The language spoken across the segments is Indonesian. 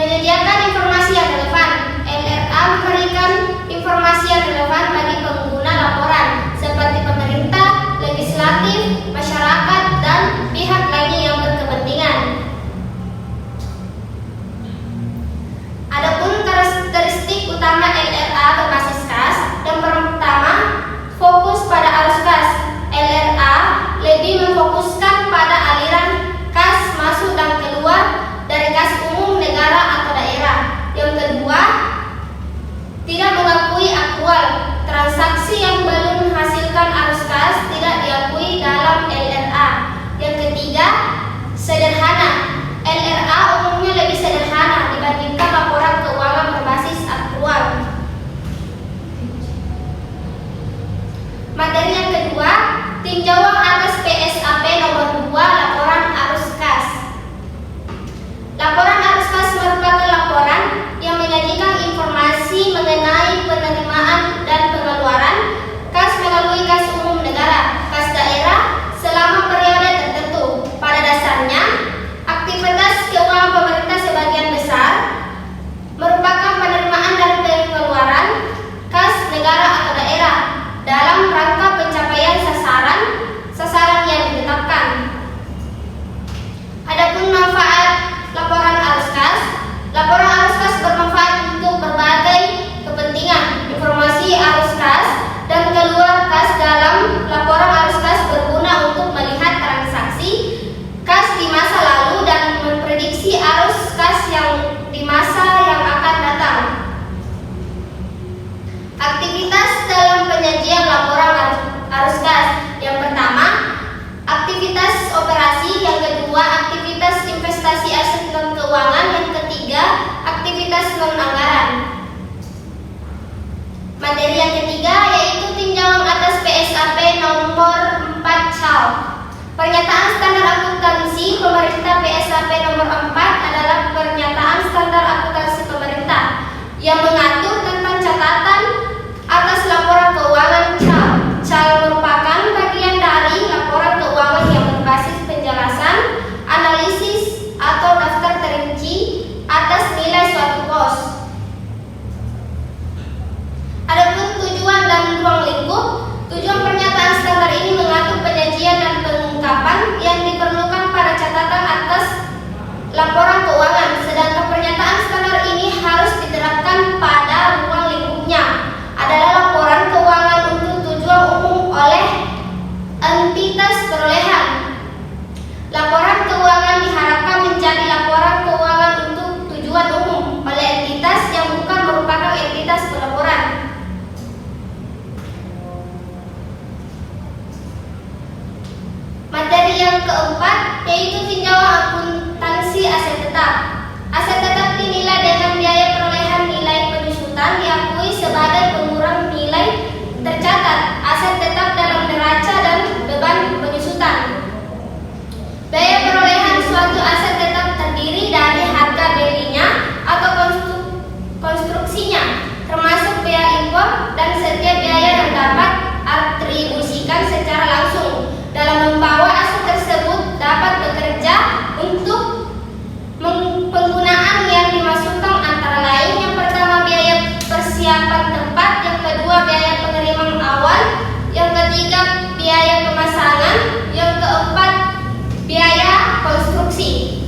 Menyediakan informasi yang relevan. LRA memberikan informasi yang relevan bagi pengguna laporan seperti pemerintah, legislatif, masyarakat, dan pihak lainnya yang berkepentingan. Adapun karakteristik utama LRA berbasis kas. Yang pertama, fokus pada arus kas. LRA lebih memfokuskan pada aliran kas masuk dan keluar dari kas umum negara atau daerah. Yang kedua, tidak mengakui aktual. Transaksi yang belum menghasilkan arus kas tidak diakui dalam LRA. Yang ketiga, sederhana. LRA umumnya lebih sederhana dibandingkan laporan keuangan berbasis aktual. Materi yang kedua, tinjauan atas PSAP nomor 2 laporan arus kas. Laporan arus kas merupakan laporan yang menyajikan informasi mengenai penerimaan dan pengeluaran kas melalui kas umum negara, kas daerah selama periode tertentu. Pada dasarnya, aktivitas keuangan pemerintah sebagian besar merupakan penerimaan dan pengeluaran kas negara atau daerah dalam rangka pencapaian sasaran yang ditetapkan. Adapun manfaat laporan arus kas. Laporan arus kas bermanfaat untuk berbagai kepentingan. Informasi arus kas dan keluar kas dalam laporan arus kas berguna untuk melihat transaksi kas di masa lalu dan memprediksi arus kas yang di masa yang akan datang. Aktivitas dalam penyajian laporan arus kas. Yang pertama, aktivitas operasi. Yang kedua, aktivitas investasi aset non keuangan. Yang ketiga, aktivitas non anggaran. Materi yang ketiga yaitu tinjauan atas PSAP nomor 4 CAL. Pernyataan standar akuntansi pemerintah. PSAP nomor 4 adalah pernyataan standar akuntansi pemerintah yang mengatur tentang catatan atas laporan keuangan CAL. CAL merupakan bagian dari laporan keuangan yang berbasis penjelasan, analisis, atau daftar terinci atas nilai suatu pos. Adapun tujuan dan ruang lingkup. Tujuan pernyataan standar ini mengatur penyajian dan pengungkapan yang diperlukan pada catatan atas laporan keuangan, sedangkan pernyataan standar ini harus diterapkan pada ruang lingkupnya adalah laporan keuangan untuk tujuan umum oleh entitas perolehan. Laporan keuangan diharapkan menjadi laporan keuangan untuk tujuan umum oleh entitas yang bukan merupakan entitas pelaporan. Materi yang keempat yaitu tinjauan akuntansi aset tetap. Aset tetap dinilai dengan biaya perolehan nilai penyusutan diakui sebagai pengurang nilai tercatat aset tetap dalam neraca dan beban penyusutan. Biaya perolehan suatu aset tetap terdiri dari harga belinya atau konstruksinya, termasuk biaya impor dan setiap biaya yang dapat atribusikan secara langsung dalam membawa aset tersebut dapat bekerja untuk penggunaan yang dimasukkan antara lain. Yang pertama, biaya persiapan tempat. Yang kedua, biaya pengiriman awal. Yang ketiga, biaya pemasangan. Yang keempat, biaya konstruksi.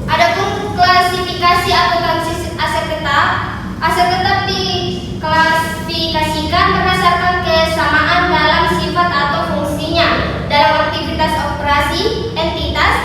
Adapun klasifikasi akuntansi aset tetap. Aset tetap diklasifikasikan berdasarkan kesamaan dalam sifat atau fungsinya dalam aktivitas operasi entitas.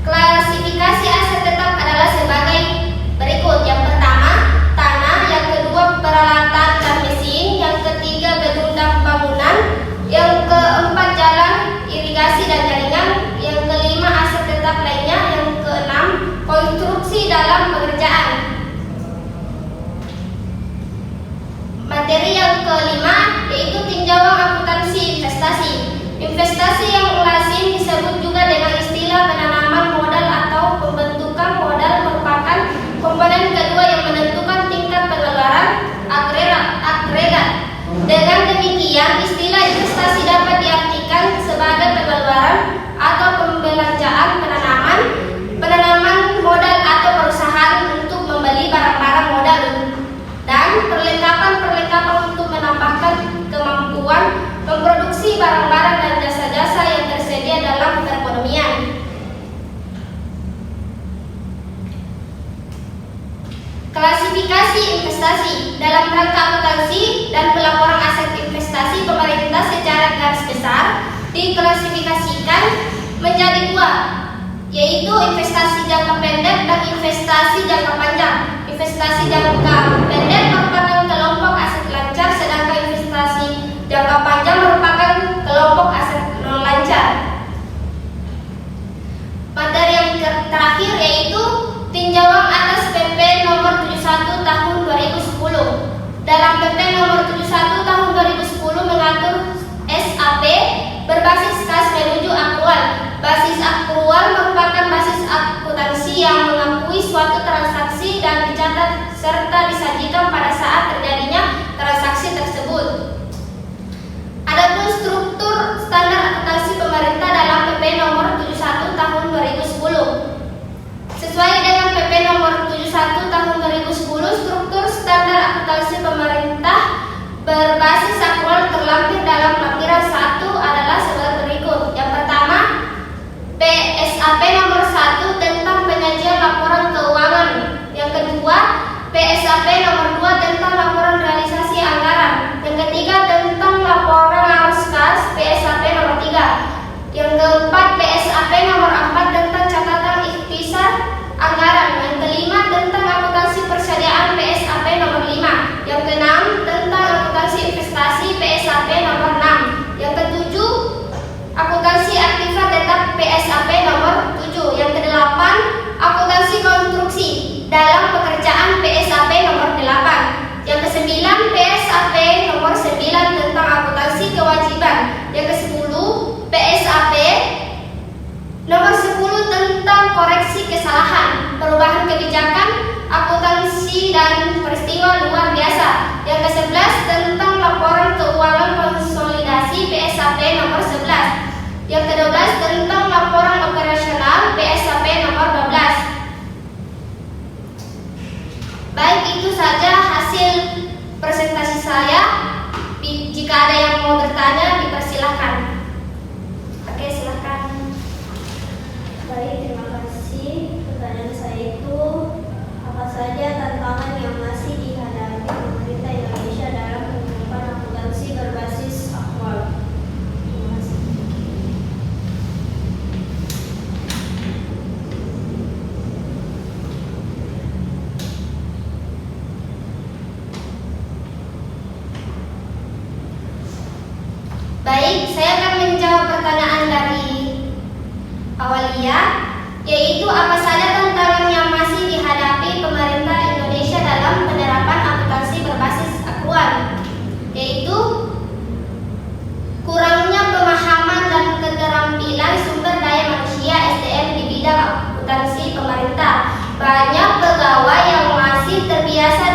Klasifikasi aset tetap adalah sebagai berikut. Yang pertama, tanah. Yang kedua, peralatan dan mesin. Yang ketiga, gedung dan bangunan. Yang keempat, jalan, irigasi dan jaringan. Yang kelima, aset tetap lainnya. Yang keenam, konstruksi dalam pengerjaan. Materi yang kelima yaitu tinjauan akuntansi investasi. Investasi yang lazim disebut juga dengan istilah penanaman modal atau pembentukan modal merupakan komponen kedua yang menentukan tingkat pengeluaran agregat. Dengan demikian, istilah investasi dapat diartikan sebagai pengeluaran atau pembelanjaan penanaman modal atau investasi dalam rangka akuntansi dan pelaporan aset investasi pemerintah secara garis besar diklasifikasikan menjadi dua, yaitu investasi jangka pendek dan investasi jangka panjang. Investasi jangka pendek merupakan kelompok aset lancar, sedangkan investasi jangka panjang merupakan kelompok aset non lancar. Materi yang terakhir yaitu tinjauan atas PP nomor 71 tahun 2010. Dalam PP nomor 71 tahun 2010 mengatur SAP berbasis kas menuju akrual. Basis akrual merupakan basis akuntansi yang mengakui suatu transaksi dan dicatat serta disajikan pada saat terjadinya transaksi tersebut. Adapun struktur standar akuntansi pemerintah dalam PP nomor 71 tahun 2010. Sesuai dengan PP nomor 71 tahun 2010, struktur standar akuntansi pemerintah berbasis akrual terlampir dalam lampiran 1 adalah sebagai berikut. Yang pertama, PSAP nomor 1 tentang penyajian laporan keuangan. Yang kedua, PSAP nomor 2 tentang laporan realisasi anggaran. Yang ketiga, tentang laporan arus kas, PSAP nomor 3. Yang keempat, PSAP nomor 4 tentang catatan ikhtisar anggaran. Yang kelima, tentang akuntansi persediaan, PSAP nomor 5. Yang keenam, tentang akuntansi investasi, PSAP nomor 6. Yang ketujuh, akuntansi aktiva tetap, PSAP nomor 7. Yang kedelapan, akuntansi konstruksi dalam pekerjaan, PSAP nomor 8. Yang kesembilan, PSAP nomor 9 tentang akuntansi kewajiban. Yang kesepuluh, PSAP nomor 10 tentang koreksi kesalahan, perubahan kebijakan, akuntansi dan peristiwa luar biasa. Yang ke-11 tentang laporan keuangan konsolidasi, PSAP nomor 11. Yang ke-12 tentang laporan operasional, PSAP nomor 12. Baik, itu saja hasil presentasi saya. Jika ada yang mau bertanya, dipersilahkan. Oke, silakan. Baik, terima kasih. Pertanyaan saya itu, apa saja tantangan yang masih dihadapi pemerintah Indonesia dalam penerapan akuntansi berbasis akrual? Terima kasih. Baik, saya akan menjawab pertanyaan dari Awalia, yaitu apa saja tantangan yang masih dihadapi pemerintah Indonesia dalam penerapan akuntansi berbasis akrual, yaitu kurangnya pemahaman dan keterampilan sumber daya manusia SDM di bidang akuntansi pemerintah. Banyak pegawai yang masih terbiasa